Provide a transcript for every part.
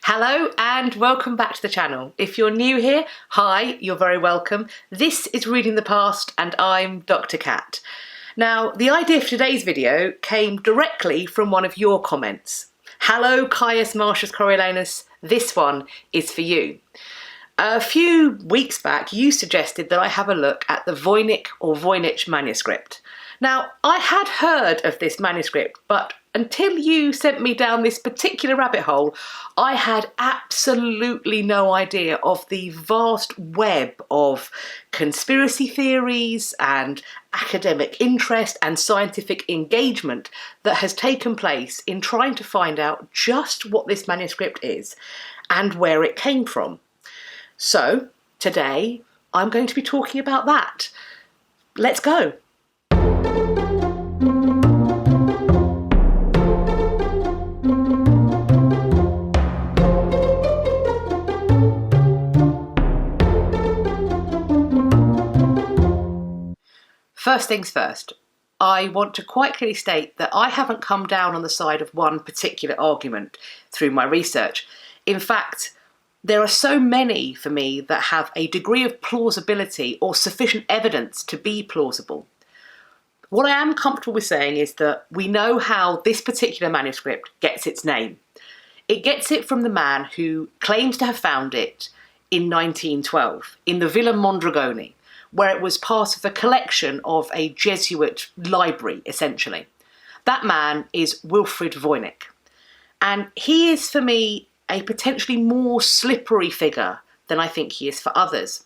Hello and welcome back to the channel. If you're new here, hi, you're very welcome. This is Reading the Past and I'm Dr. Cat. Now, the idea for today's video came directly from one of your comments. Hello, Caius Marcius Coriolanus, this one is for you. A few weeks back, you suggested that I have a look at the Voynich Manuscript. Now, I had heard of this manuscript, but until you sent me down this particular rabbit hole, I had absolutely no idea of the vast web of conspiracy theories and academic interest and scientific engagement that has taken place in trying to find out just what this manuscript is and where it came from. So, today, I'm going to be talking about that. Let's go. First things first, I want to quite clearly state that I haven't come down on the side of one particular argument through my research. In fact, there are so many for me that have a degree of plausibility or sufficient evidence to be plausible. What I am comfortable with saying is that we know how this particular manuscript gets its name. It gets it from the man who claims to have found it in 1912 in the Villa Mondragone, where it was part of a collection of a Jesuit library, essentially. That man is Wilfrid Voynich. And he is, for me, a potentially more slippery figure than I think he is for others.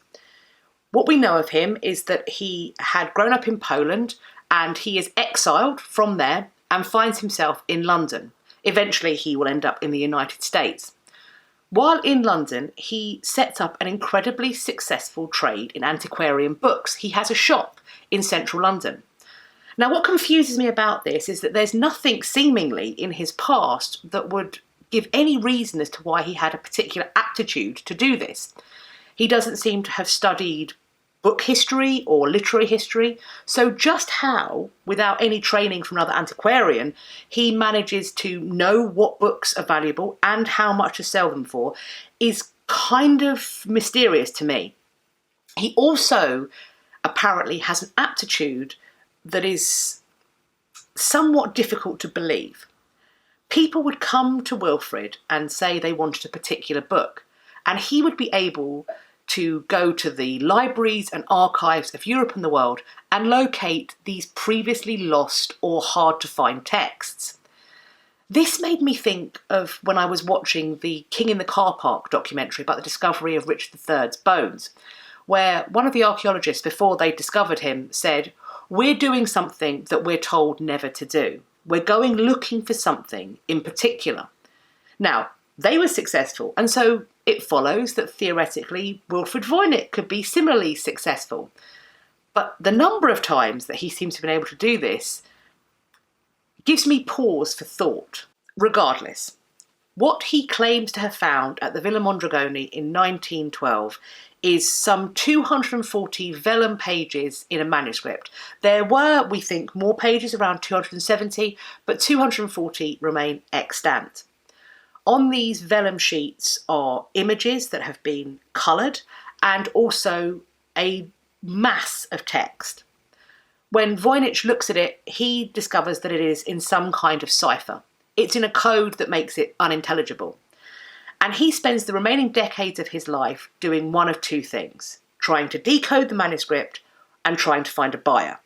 What we know of him is that he had grown up in Poland and he is exiled from there and finds himself in London. Eventually, he will end up in the United States. While in London, he sets up an incredibly successful trade in antiquarian books. He has a shop in central London. Now, what confuses me about this is that there's nothing seemingly in his past that would give any reason as to why he had a particular aptitude to do this. He doesn't seem to have studied book history or literary history, so just how, without any training from another antiquarian, he manages to know what books are valuable and how much to sell them for is kind of mysterious to me. He also apparently has an aptitude that is somewhat difficult to believe. People would come to Wilfrid and say they wanted a particular book, and he would be able to go to the libraries and archives of Europe and the world and locate these previously lost or hard to find texts. This made me think of when I was watching the King in the Car Park documentary about the discovery of Richard III's bones, where one of the archaeologists, before they discovered him, said, "We're doing something that we're told never to do. We're going looking for something in particular." Now, they were successful, and so it follows that theoretically Wilfrid Voynich could be similarly successful. But the number of times that he seems to have been able to do this gives me pause for thought. Regardless, what he claims to have found at the Villa Mondragone in 1912 is some 240 vellum pages in a manuscript. There were, we think, more pages, around 270, but 240 remain extant. On these vellum sheets are images that have been coloured and also a mass of text. When Voynich looks at it, he discovers that it is in some kind of cipher. It's in a code that makes it unintelligible. And he spends the remaining decades of his life doing one of two things: trying to decode the manuscript and trying to find a buyer.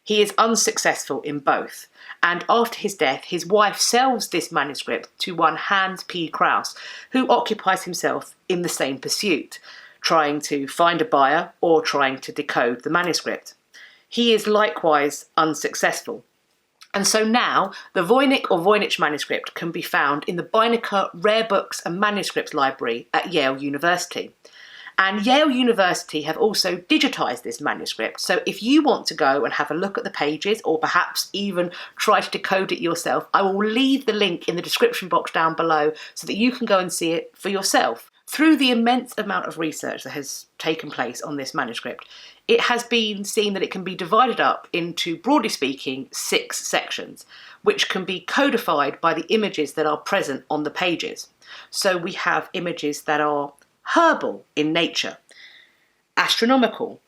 He is unsuccessful in both, and after his death, his wife sells this manuscript to one Hans P. Kraus, who occupies himself in the same pursuit, trying to find a buyer or trying to decode the manuscript. He is likewise unsuccessful. And so now, the Voynich manuscript can be found in the Beinecke Rare Books and Manuscripts Library at Yale University. And Yale University have also digitised this manuscript, so if you want to go and have a look at the pages, or perhaps even try to decode it yourself, I will leave the link in the description box down below so that you can go and see it for yourself. Through the immense amount of research that has taken place on this manuscript, it has been seen that it can be divided up into, broadly speaking, 6 sections, which can be codified by the images that are present on the pages. So we have images that are herbal in nature, astronomical,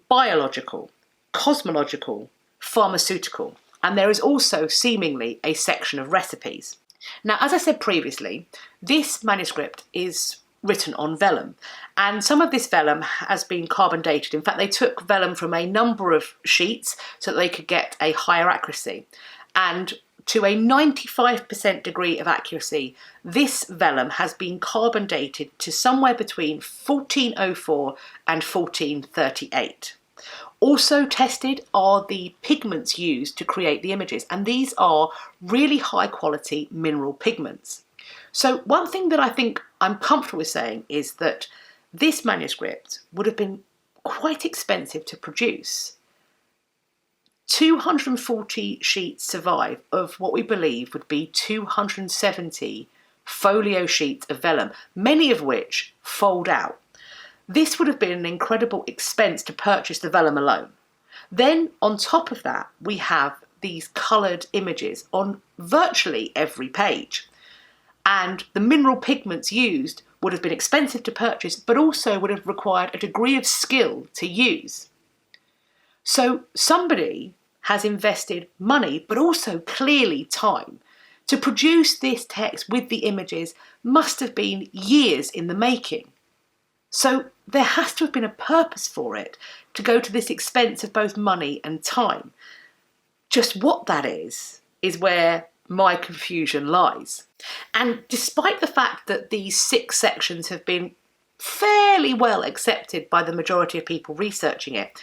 biological, cosmological, pharmaceutical, and there is also seemingly a section of recipes. Now, as I said previously, this manuscript is written on vellum, and some of this vellum has been carbon dated. In fact, they took vellum from a number of sheets so that they could get a higher accuracy, and to a 95% degree of accuracy, this vellum has been carbon dated to somewhere between 1404 and 1438. Also tested are the pigments used to create the images, and these are really high quality mineral pigments. So one thing that I think I'm comfortable with saying is that this manuscript would have been quite expensive to produce. 240 sheets survive of what we believe would be 270 folio sheets of vellum, many of which fold out. This would have been an incredible expense to purchase the vellum alone. Then on top of that, we have these coloured images on virtually every page. And the mineral pigments used would have been expensive to purchase, but also would have required a degree of skill to use. So somebody has invested money, but also clearly time. To produce this text with the images must have been years in the making. So there has to have been a purpose for it to go to this expense of both money and time. Just what that is where my confusion lies. And despite the fact that these 6 sections have been fairly well accepted by the majority of people researching it,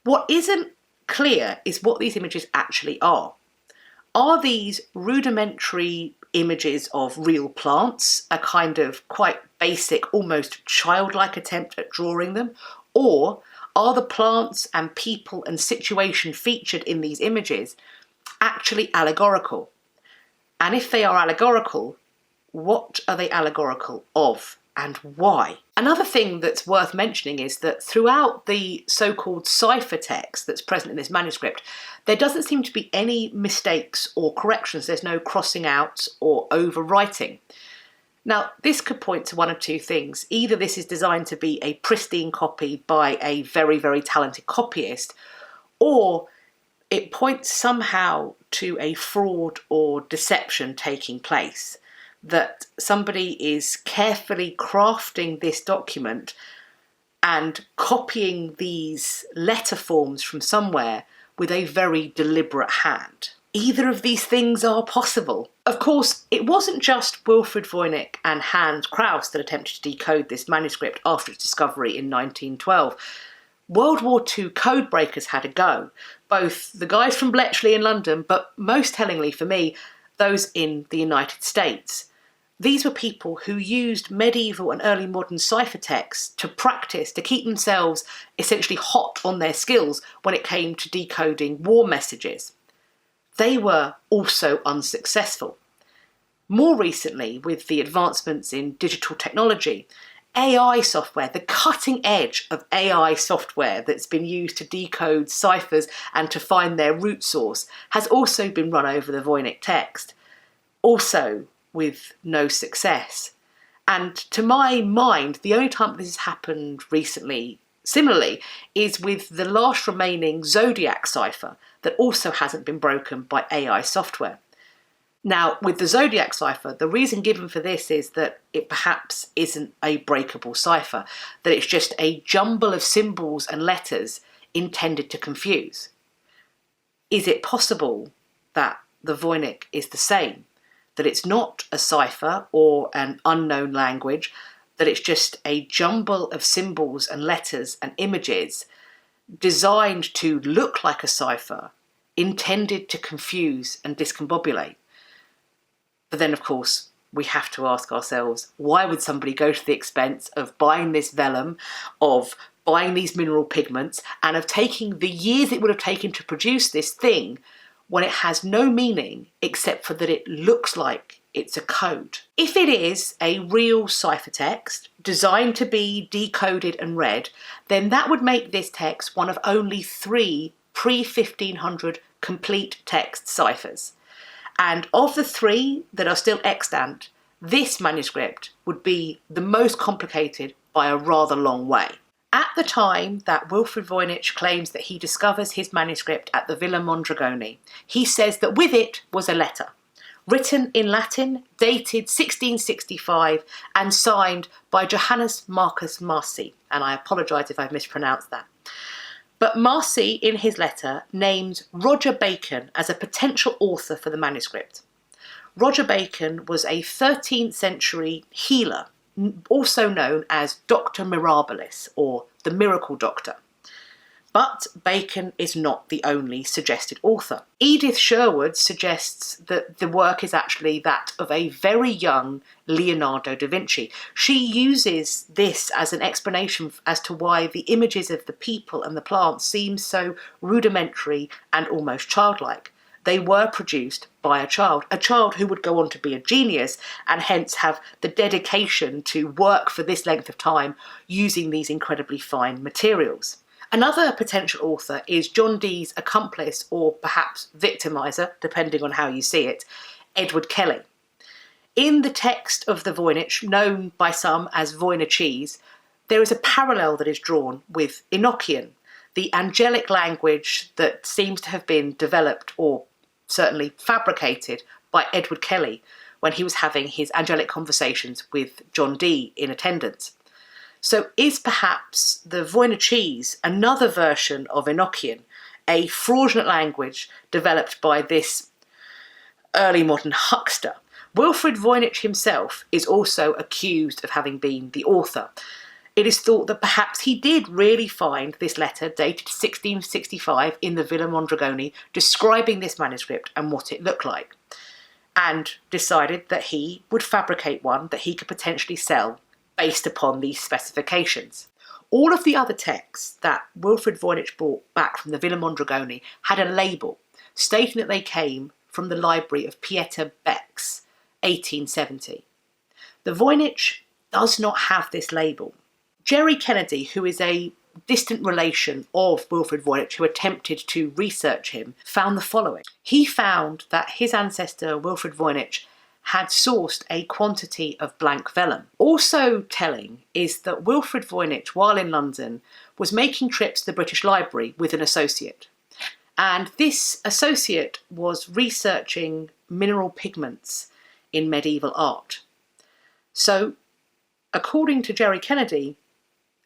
what isn't clear is what these images actually are. Are these rudimentary images of real plants, a kind of quite basic, almost childlike attempt at drawing them? Or are the plants and people and situation featured in these images actually allegorical? And if they are allegorical, what are they allegorical of and why? Another thing that's worth mentioning is that throughout the so-called cipher text that's present in this manuscript, there doesn't seem to be any mistakes or corrections. There's no crossing out or overwriting. Now, this could point to one of two things. Either this is designed to be a pristine copy by a very, very talented copyist, or it points somehow to a fraud or deception taking place, that somebody is carefully crafting this document and copying these letter forms from somewhere with a very deliberate hand. Either of these things are possible. Of course, it wasn't just Wilfrid Voynich and Hans Kraus that attempted to decode this manuscript after its discovery in 1912. World War II codebreakers had a go, both the guys from Bletchley in London, but most tellingly for me, those in the United States. These were people who used medieval and early modern ciphertexts to practice, to keep themselves essentially hot on their skills when it came to decoding war messages. They were also unsuccessful. More recently, with the advancements in digital technology, AI software, the cutting edge of AI software that's been used to decode ciphers and to find their root source, has also been run over the Voynich text, also with no success. And to my mind, the only time this has happened recently, similarly, is with the last remaining Zodiac cipher that also hasn't been broken by AI software. Now, with the Zodiac cipher, the reason given for this is that it perhaps isn't a breakable cipher, that it's just a jumble of symbols and letters intended to confuse. Is it possible that the Voynich is the same? That it's not a cipher or an unknown language, that it's just a jumble of symbols and letters and images designed to look like a cipher, intended to confuse and discombobulate? But then, of course, we have to ask ourselves, why would somebody go to the expense of buying this vellum, of buying these mineral pigments, and of taking the years it would have taken to produce this thing when it has no meaning except for that it looks like it's a code? If it is a real ciphertext designed to be decoded and read, then that would make this text one of only 3 pre-1500 complete text ciphers. And of the 3 that are still extant, this manuscript would be the most complicated by a rather long way. At the time that Wilfrid Voynich claims that he discovers his manuscript at the Villa Mondragone, he says that with it was a letter, written in Latin, dated 1665 and signed by Johannes Marcus Marci, and I apologise if I've mispronounced that. But Marci, in his letter, names Roger Bacon as a potential author for the manuscript. Roger Bacon was a 13th century healer, also known as Dr. Mirabilis, or the Miracle Doctor. But Bacon is not the only suggested author. Edith Sherwood suggests that the work is actually that of a very young Leonardo da Vinci. She uses this as an explanation as to why the images of the people and the plants seem so rudimentary and almost childlike. They were produced by a child who would go on to be a genius and hence have the dedication to work for this length of time using these incredibly fine materials. Another potential author is John Dee's accomplice, or perhaps victimiser, depending on how you see it, Edward Kelly. In the text of the Voynich, known by some as Voynichese, there is a parallel that is drawn with Enochian, the angelic language that seems to have been developed or certainly fabricated by Edward Kelly when he was having his angelic conversations with John Dee in attendance. So is perhaps the Voynichese another version of Enochian, a fraudulent language developed by this early modern huckster? Wilfrid Voynich himself is also accused of having been the author. It is thought that perhaps he did really find this letter dated 1665 in the Villa Mondragone describing this manuscript and what it looked like, and decided that he would fabricate one that he could potentially sell based upon these specifications. All of the other texts that Wilfrid Voynich brought back from the Villa Mondragone had a label stating that they came from the library of Pieter Beck's 1870. The Voynich does not have this label. Jerry Kennedy, who is a distant relation of Wilfrid Voynich who attempted to research him, found the following. He found that his ancestor Wilfrid Voynich had sourced a quantity of blank vellum. Also telling is that Wilfrid Voynich, while in London, was making trips to the British Library with an associate. And this associate was researching mineral pigments in medieval art. So, according to Jerry Kennedy,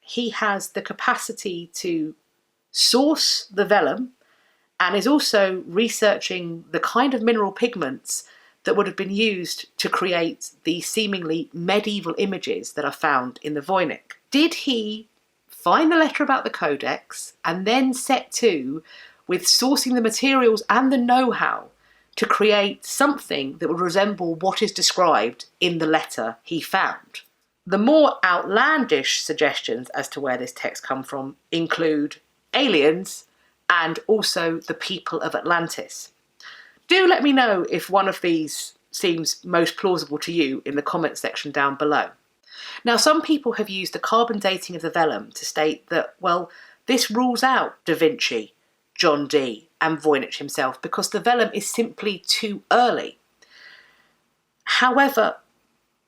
he has the capacity to source the vellum and is also researching the kind of mineral pigments that would have been used to create the seemingly medieval images that are found in the Voynich. Did he find the letter about the codex and then set to with sourcing the materials and the know-how to create something that would resemble what is described in the letter he found? The more outlandish suggestions as to where this text come from include aliens and also the people of Atlantis. Do let me know if one of these seems most plausible to you in the comments section down below. Now, some people have used the carbon dating of the vellum to state that, well, this rules out Da Vinci, John Dee and Voynich himself because the vellum is simply too early. However,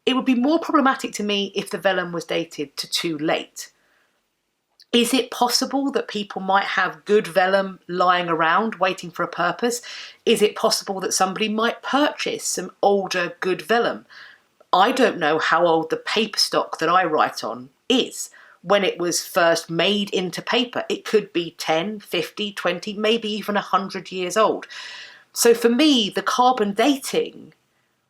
it would be more problematic to me if the vellum was dated to too late. Is it possible that people might have good vellum lying around waiting for a purpose? Is it possible that somebody might purchase some older good vellum? I don't know how old the paper stock that I write on is when it was first made into paper. It could be 10, 50, 20, maybe even 100 years old. So for me, the carbon dating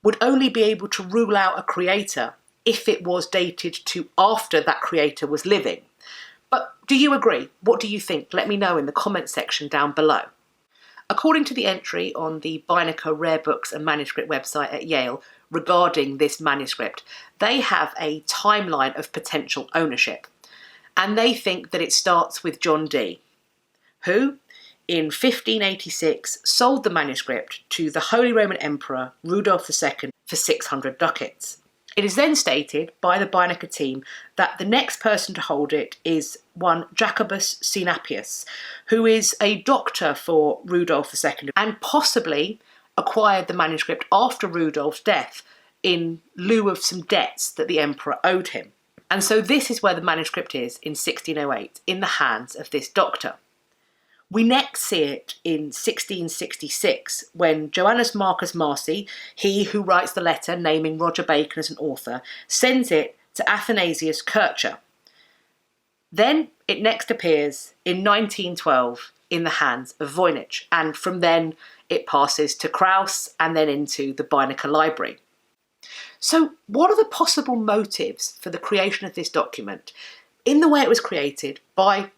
would only be able to rule out a creator if it was dated to after that creator was living. But do you agree? What do you think? Let me know in the comments section down below. According to the entry on the Beinecke Rare Books and Manuscript website at Yale regarding this manuscript, they have a timeline of potential ownership. And they think that it starts with John Dee, who, in 1586, sold the manuscript to the Holy Roman Emperor Rudolph II for 600 ducats. It is then stated by the Beinecke team that the next person to hold it is one Jacobus Sinapius, who is a doctor for Rudolph II and possibly acquired the manuscript after Rudolph's death in lieu of some debts that the emperor owed him. And so this is where the manuscript is in 1608, in the hands of this doctor. We next see it in 1666, when Johannes Marcus Marci, he who writes the letter naming Roger Bacon as an author, sends it to Athanasius Kircher. Then it next appears in 1912 in the hands of Voynich, and from then it passes to Kraus and then into the Beinecke library. So what are the possible motives for the creation of this document in the way it was created by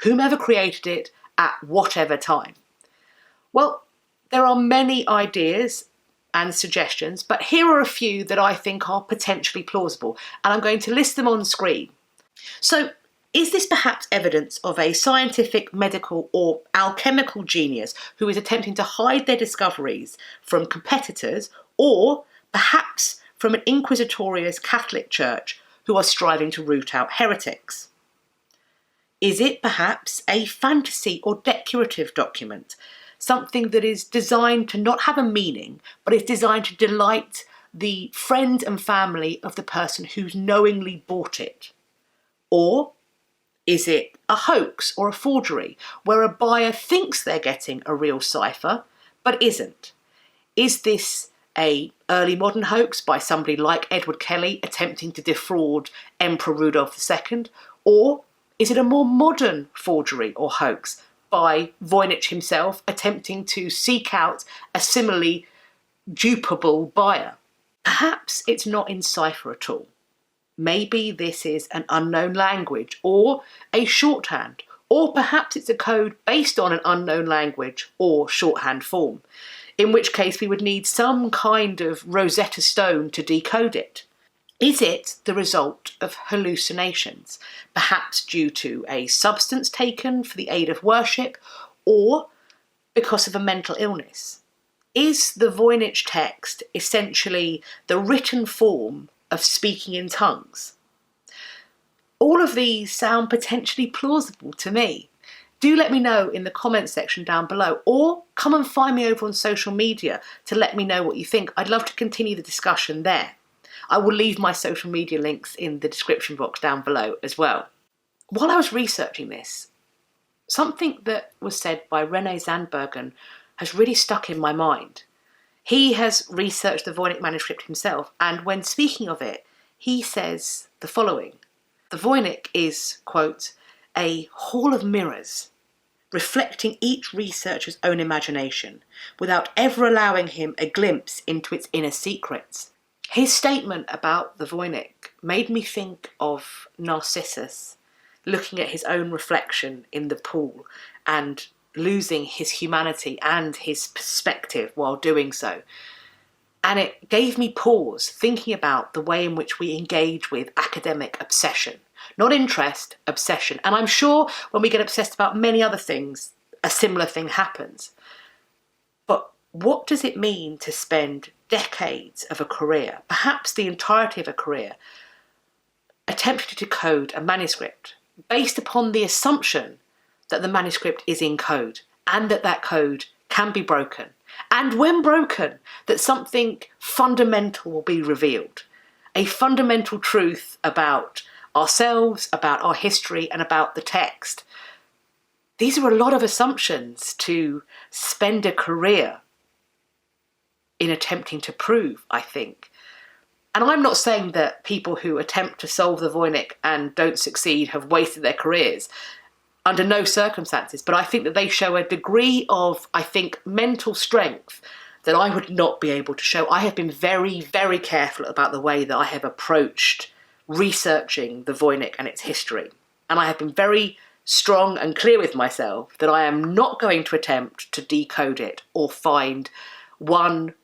whomever created it at whatever time? Well, there are many ideas and suggestions, but here are a few that I think are potentially plausible, and I'm going to list them on the screen. So, is this perhaps evidence of a scientific, medical, or alchemical genius who is attempting to hide their discoveries from competitors, or perhaps from an inquisitorious Catholic Church who are striving to root out heretics? Is it perhaps a fantasy or decorative document, something that is designed to not have a meaning, but is designed to delight the friends and family of the person who's knowingly bought it? Or is it a hoax or a forgery, where a buyer thinks they're getting a real cipher, but isn't? Is this a early modern hoax by somebody like Edward Kelly attempting to defraud Emperor Rudolph II? Or is it a more modern forgery or hoax by Voynich himself attempting to seek out a similarly dupable buyer? Perhaps it's not in cipher at all. Maybe this is an unknown language or a shorthand, or perhaps it's a code based on an unknown language or shorthand form, in which case we would need some kind of Rosetta Stone to decode it. Is it the result of hallucinations, perhaps due to a substance taken for the aid of worship, or because of a mental illness? Is the Voynich text essentially the written form of speaking in tongues? All of these sound potentially plausible to me. Do let me know in the comments section down below, or come and find me over on social media to let me know what you think. I'd love to continue the discussion there. I will leave my social media links in the description box down below as well. While I was researching this, something that was said by René Zandbergen has really stuck in my mind. He has researched the Voynich manuscript himself, and when speaking of it, he says the following: the Voynich is, quote, a hall of mirrors, reflecting each researcher's own imagination, without ever allowing him a glimpse into its inner secrets. His statement about the Voynich made me think of Narcissus looking at his own reflection in the pool and losing his humanity and his perspective while doing so. And it gave me pause thinking about the way in which we engage with academic obsession. Not interest, obsession. And I'm sure when we get obsessed about many other things, a similar thing happens. But what does it mean to spend decades of a career, perhaps the entirety of a career, attempting to decode a manuscript based upon the assumption that the manuscript is in code and that that code can be broken, and when broken, that something fundamental will be revealed, a fundamental truth about ourselves, about our history, and about the text? These are a lot of assumptions to spend a career in attempting to prove, I think. And I'm not saying that people who attempt to solve the Voynich and don't succeed have wasted their careers. Under no circumstances, but I think that they show a degree of, I think, mental strength that I would not be able to show. I have been very, very careful about the way that I have approached researching the Voynich and its history. And I have been very strong and clear with myself that I am not going to attempt to decode it or find one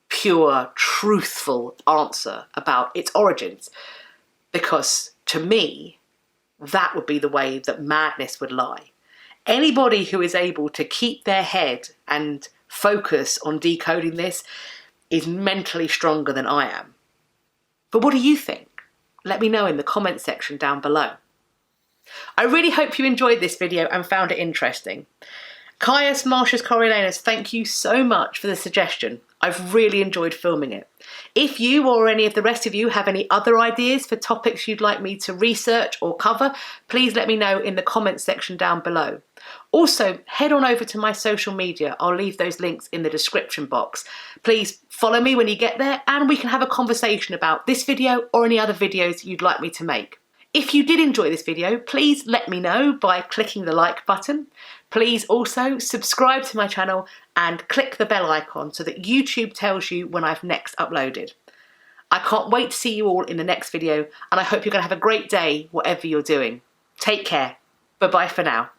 pure, truthful answer about its origins. Because to me, that would be the way that madness would lie. Anybody who is able to keep their head and focus on decoding this is mentally stronger than I am. But what do you think? Let me know in the comment section down below. I really hope you enjoyed this video and found it interesting. Caius Marcius Coriolanus, thank you so much for the suggestion. I've really enjoyed filming it. If you or any of the rest of you have any other ideas for topics you'd like me to research or cover, please let me know in the comments section down below. Also, head on over to my social media. I'll leave those links in the description box. Please follow me when you get there and we can have a conversation about this video or any other videos you'd like me to make. If you did enjoy this video, please let me know by clicking the like button. Please also subscribe to my channel and click the bell icon so that YouTube tells you when I've next uploaded. I can't wait to see you all in the next video, and I hope you're going to have a great day, whatever you're doing. Take care. Bye-bye for now.